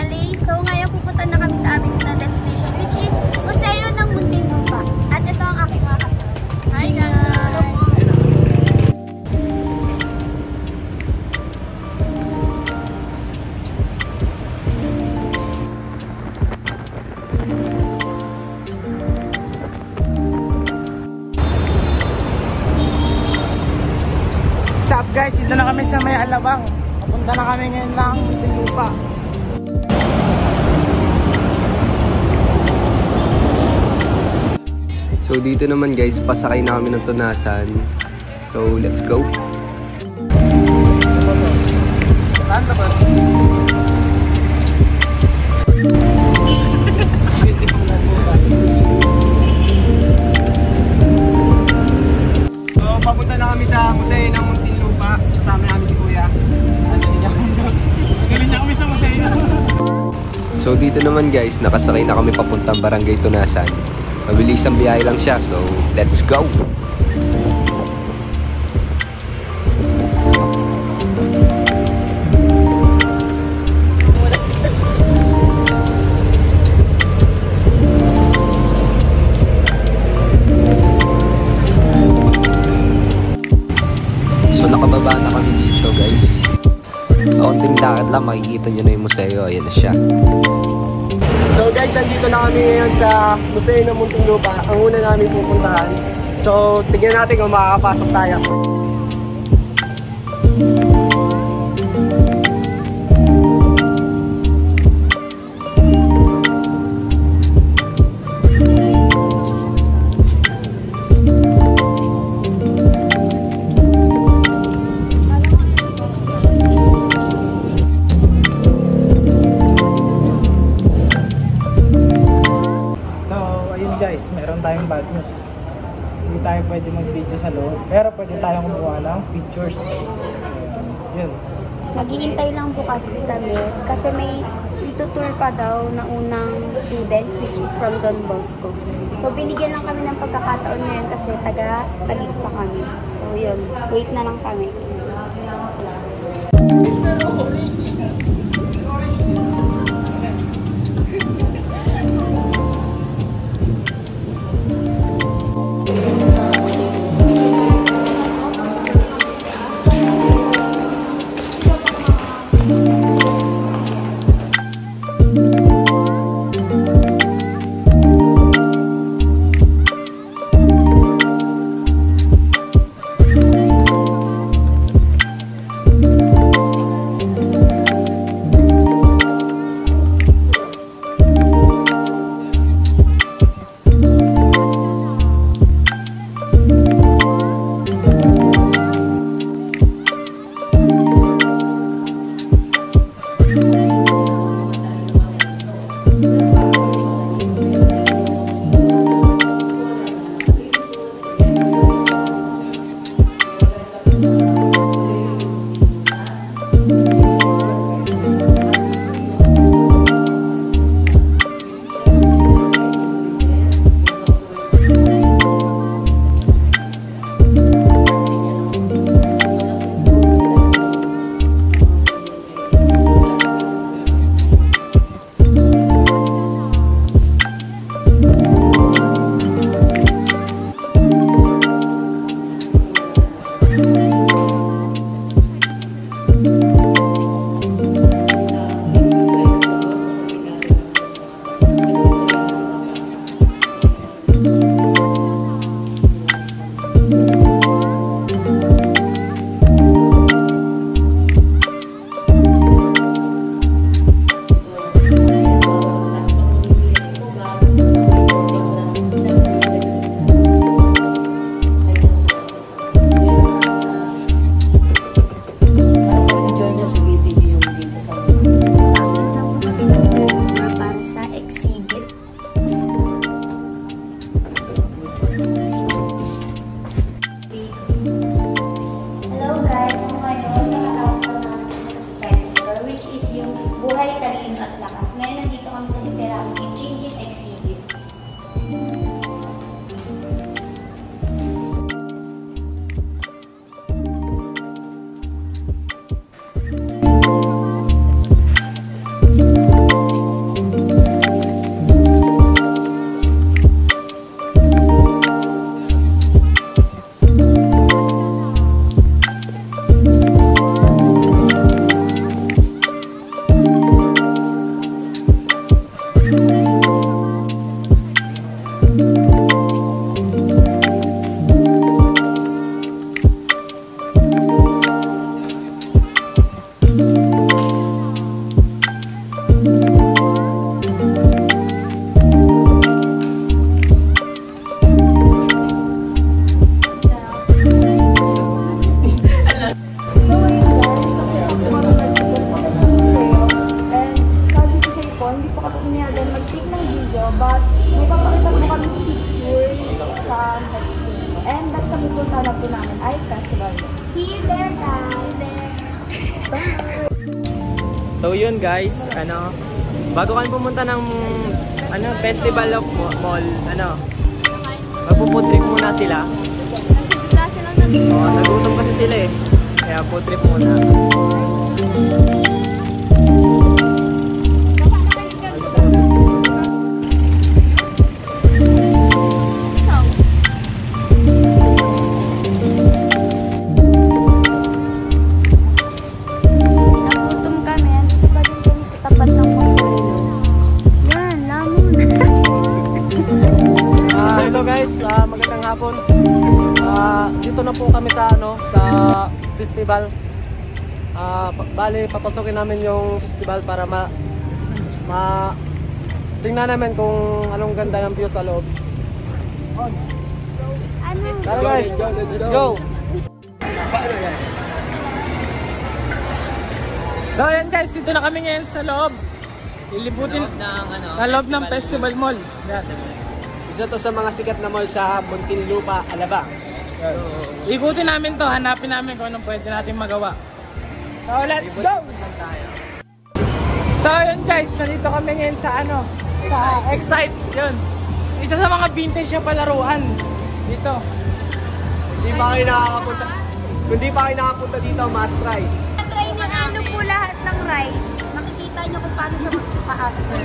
Valley. So ngayon pupunta na kami sa aming na destination, which is Museo ng Muntinlupa. At ito ang aking mga kasama. Hi guys! What's up guys? Dito na kami sa May Alabang. Papunta na kami ngayon ng Muntinlupa. So dito naman guys, pasakay na kami ng Tunasan. So let's go. Saan ba? So papunta na kami sa Museo ng Muntinlupa. Kasama namin si Kuya. Galing niya kami sa museo. So dito naman guys, nakasakay na kami papuntang Barangay Tunasan. Mabilis ang biyahe lang siya, so let's go! So nakababa na kami dito guys. Kaunting lakad lang, makikita nyo na yung museo. Ayan na siya. So guys, andito na kami ngayon sa Museo ng Muntinlupa. Ang una namin pupuntahan. So tignan natin kung makakapasok tayo. Guys, meron tayong bad news. Hindi tayo pwede mag-video sa loob, pero pwede tayong kumuha ng pictures. Yun. Naghihintay lang po kasi kami kasi may itutour pa daw na unang students, which is from Don Bosco. So binigyan lang kami ng pagkakataon ngayon kasi taga-Taguig pa kami. So yun, wait na lang kami. ngayon guys, bago kami pumunta ng Festival of Mall, magpo-food trip muna sila. Nagutom kasi sila eh. Kaya food trip muna. Magandang hapon. Dito na po kami sa festival. Bali papasokin namin yung festival para tingnan namin kung anong ganda ng view sa loob. Tara guys, let's go. So ayan guys, dito na kami ngayon sa loob. Ilibutin sa loob ng Festival Mall. Isa to sa mga sikat na mall sa Muntinlupa, Alabang. So, ikutin namin to, hanapin namin kung anong pwede natin magawa. So, let's go! So, yun guys, nandito kami ngayon sa sa Excite, yun. Isa sa mga vintage na palaruan dito. Hindi pa kayo nakakapunta. Kung di pa kayo nakapunta dito, must try. Try na po lahat ng rides. Makikita nyo kung paano siya magsuka after.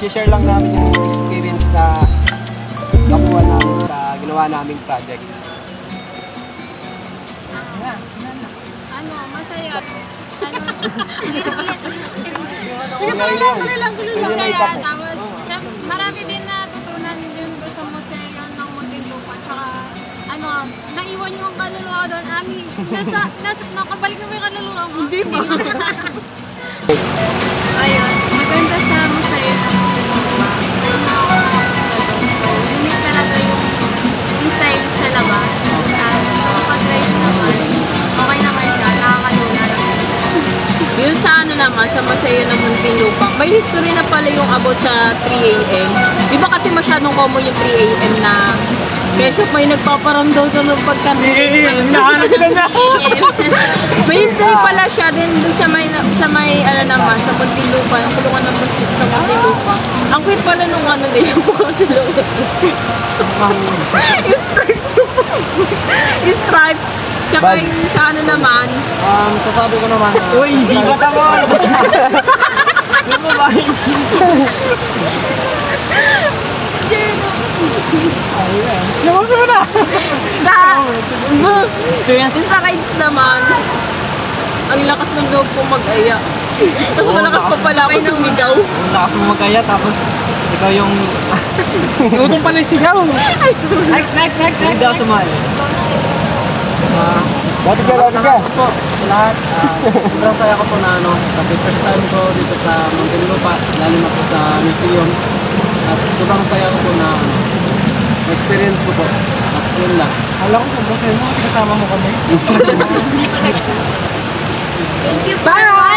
I-share lang namin yung experience na nakuha namin sa ginawa naming project. Masaya. Masaya. Tapos, marami din natutunan din sa museo ng Muntinlupa. Tsaka, naiwan yung kaluluwa doon. Nakabalik na ba yung kaluluwa mo? Hindi ba? Ayun, maganda sa museo ng Muntinlupa. Unique talaga yung style sa labas. Pag-drive naman, okay naman siya, nakakalula lang. Yun sa naman, sa museo ng Muntinlupa, may history na pala yung about sa 3 AM. Di ba kasi masyadong common yung 3 AM na Kesyo may nagpaparamdaw doon ng pagka-EM. Hinahanap ko na. May history pala siya din doon sa may ano naman, sa Muntinlupa, yung kulungan ng sa Muntinlupa. Ang cute pala nung ano din yung Muntinlupa. Yung stripes. Yung stripes. Tsaka yung sa ano naman. Sasabi ko naman. Uy, hindi ba tama? Ano mo ba? Naman mo na! Experience. Sa rides naman, ang lakas ng loob ko mag-aya. Tapos malakas pa pala ako sumigaw. Ang lakas mo magkaya, tapos ikaw yung... Utong pala yung sigaw. Next! Hindi ako sumali. Dati ka. Po, sa lahat, sobrang saya ko po na ano, kasi first time ko dito sa Muntinlupa, lalo na po sa museum. At sobrang saya ko po na ano, experience ko po. At yun lang. Alam ko, sobrang sa'yo mo kasi kasama mo kami. Thank you for watching!